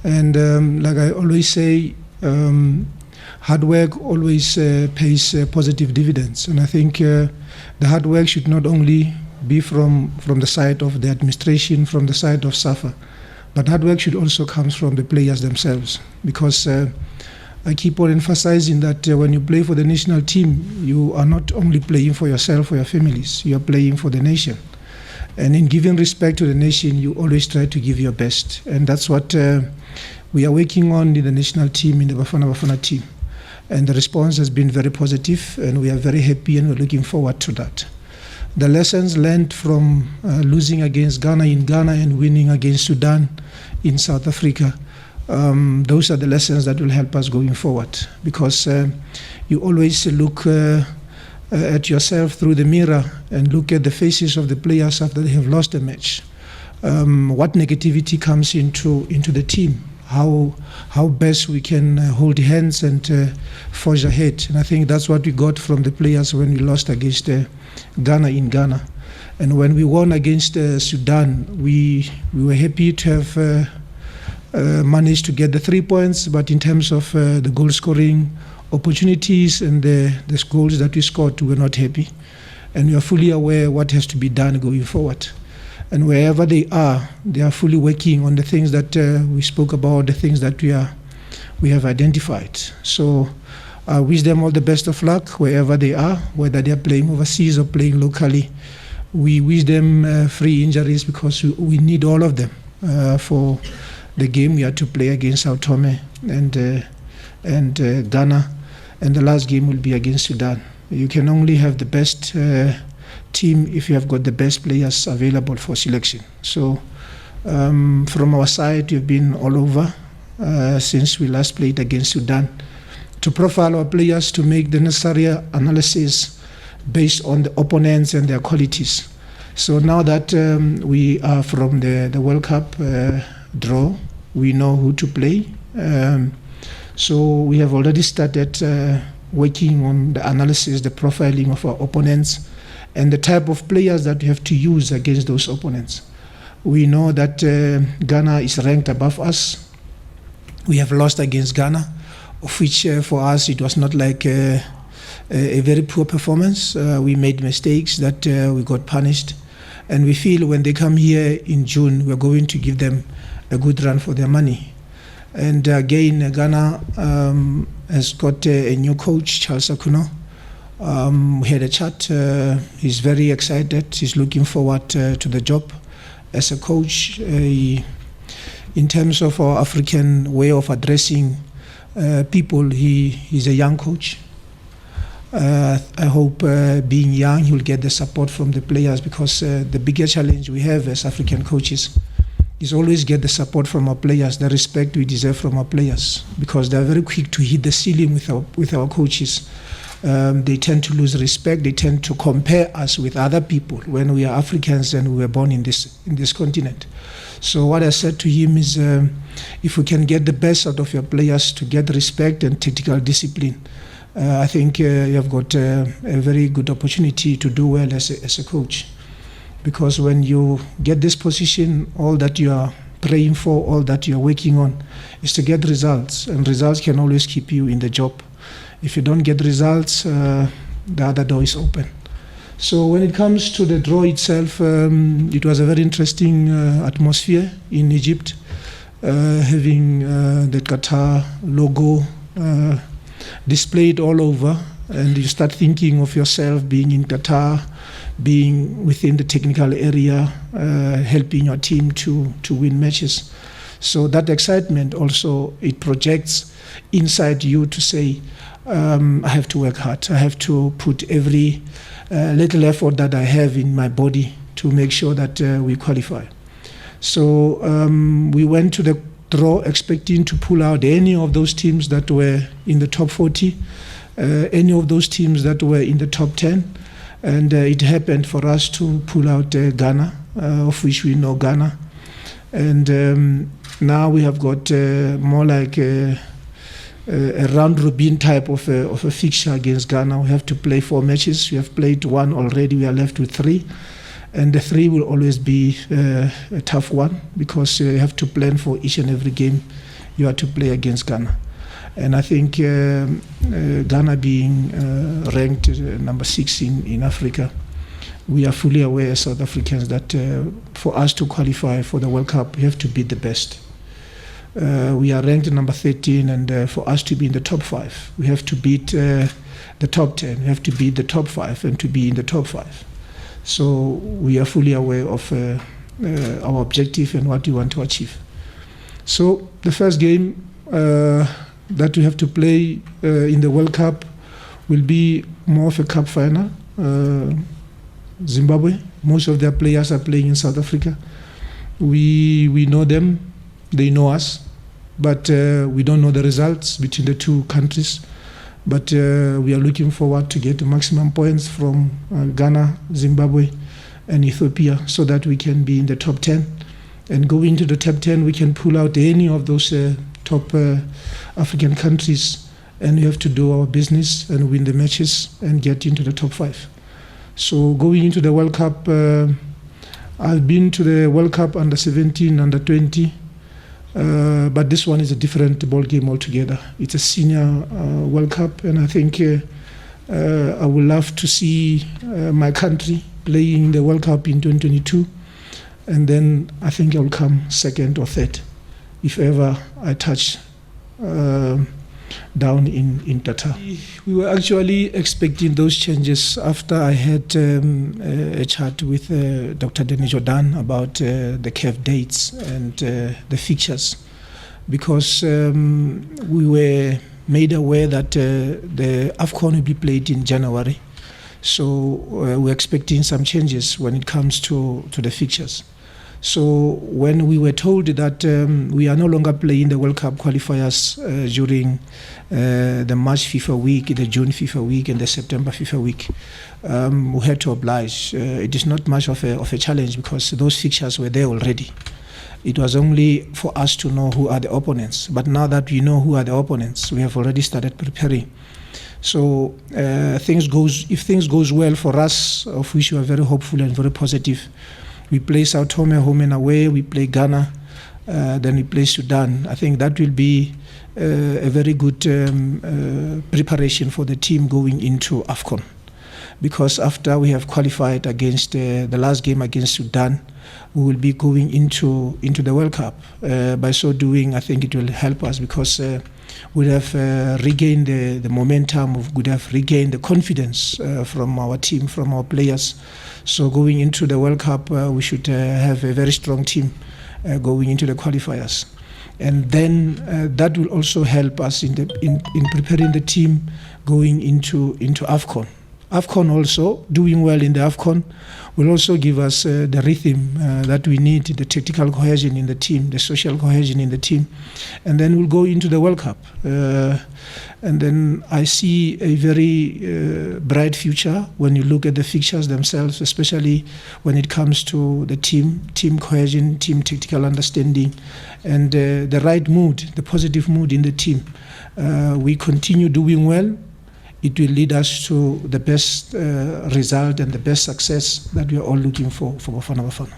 And like I always say, hard work always pays positive dividends. And I think the hard work should not only be from the side of the administration, from the side of SAFA, but hard work should also come from the players themselves. Because I keep on emphasizing that when you play for the national team, you are not only playing for yourself or your families, you are playing for the nation. And in giving respect to the nation, you always try to give your best. And that's what we are working on in the national team, in the Bafana Bafana team. And the response has been very positive, and we are very happy, and we're looking forward to that. The lessons learned from losing against Ghana in Ghana and winning against Sudan in South Africa, those are the lessons that will help us going forward, because you always look at yourself through the mirror and look at the faces of the players after they have lost a match. What negativity comes into the team, how best we can hold hands and forge ahead. And I think that's what we got from the players when we lost against Ghana in Ghana. And when we won against Sudan, we were happy to have managed to get the 3 points, but in terms of the goal scoring opportunities and the goals that we scored, we were not happy. And we are fully aware what has to be done going forward. And wherever they are fully working on the things that we spoke about, the things that we have identified. So I wish them all the best of luck wherever they are, whether they are playing overseas or playing locally. We wish them free injuries, because we need all of them for the game we are to play against Sao Tome and Ghana, and the last game will be against Sudan. You can only have the best team if you have got the best players available for selection. So from our side, we've been all over since we last played against Sudan to profile our players, to make the necessary analysis based on the opponents and their qualities. So now that we are from the World Cup draw, we know who to play. So we have already started working on the analysis, the profiling of our opponents, and the type of players that we have to use against those opponents. We know that Ghana is ranked above us. We have lost against Ghana, of which for us it was not like a very poor performance. We made mistakes that we got punished. And we feel when they come here in June, we're going to give them a good run for their money. And again, Ghana has got a new coach, Charles Akonnor. We had a chat. He's very excited. He's looking forward to the job as a coach. In terms of our African way of addressing people, he's a young coach. I hope being young, he'll get the support from the players, because the biggest challenge we have as African coaches is always get the support from our players, the respect we deserve from our players, because they're very quick to hit the ceiling with our coaches. They tend to lose respect. They tend to compare us with other people when we are Africans and we were born in this continent. So what I said to him is, if we can get the best out of your players to get respect and tactical discipline, I think you have got a very good opportunity to do well as a coach. Because when you get this position, all that you are praying for, all that you are working on is to get results. And results can always keep you in the job. If you don't get results, the other door is open. So when it comes to the draw itself, it was a very interesting atmosphere in Egypt, having the Qatar logo displayed all over, and you start thinking of yourself being in Qatar, being within the technical area, helping your team to win matches. So that excitement also, it projects inside you to say, I have to work hard. I have to put every little effort that I have in my body to make sure that we qualify. So we went to the draw expecting to pull out any of those teams that were in the top 40, any of those teams that were in the top 10. And it happened for us to pull out Ghana, of which we know Ghana. And now we have got more like a round-robin type of a fixture against Ghana. We have to play 4 matches. We have played 1 already. We are left with 3. And the 3 will always be a tough one, because you have to plan for each and every game you are to play against Ghana. And I think Ghana being ranked number 6 in Africa, we are fully aware as South Africans that for us to qualify for the World Cup, we have to beat the best. We are ranked number 13, and for us to be in the top 5, we have to beat the top 10. We have to beat the top 5 and to be in the top 5. So we are fully aware of our objective and what we want to achieve. So the first game that we have to play in the World Cup will be more of a cup final. Zimbabwe, most of their players are playing in South Africa. We know them, they know us, but we don't know the results between the two countries. But we are looking forward to get maximum points from Ghana, Zimbabwe, and Ethiopia, so that we can be in the top 10. And going into the top 10, we can pull out any of those top African countries, and we have to do our business and win the matches and get into the top 5. So going into the World Cup, I've been to the World Cup under 17, under 20, but this one is a different ball game altogether. It's a senior World Cup, and I think I would love to see my country playing the World Cup in 2022, and then I think I will come second or third if ever I touch down in Qatar. We were actually expecting those changes after I had a chat with Dr. Denis Jordan about the CAF dates and the fixtures, because we were made aware that the AFCON will be played in January. So we're expecting some changes when it comes to the fixtures. So when we were told that we are no longer playing the World Cup qualifiers during the March FIFA week, the June FIFA week, and the September FIFA week, we had to oblige. It is not much of a challenge because those fixtures were there already. It was only for us to know who are the opponents. But now that we know who are the opponents, we have already started preparing. So if things goes well for us, of which we are very hopeful and very positive, we play Sao Tome home and away, we play Ghana, then we play Sudan. I think that will be a very good preparation for the team going into AFCON. Because after we have qualified against the last game against Sudan, we will be going into the World Cup. By so doing, I think it will help us because we'll have regained the momentum, we would have regained the confidence from our team, from our players. So going into the World Cup, we should have a very strong team going into the qualifiers. And then that will also help us in preparing the team going into AFCON. AFCON also, doing well in the AFCON, will also give us the rhythm that we need, the tactical cohesion in the team, the social cohesion in the team. And then we'll go into the World Cup. And then I see a very bright future when you look at the fixtures themselves, especially when it comes to the team cohesion, team tactical understanding, and the right mood, the positive mood in the team. We continue doing well. It will lead us to the best result and the best success that we are all looking for Bafana Bafana.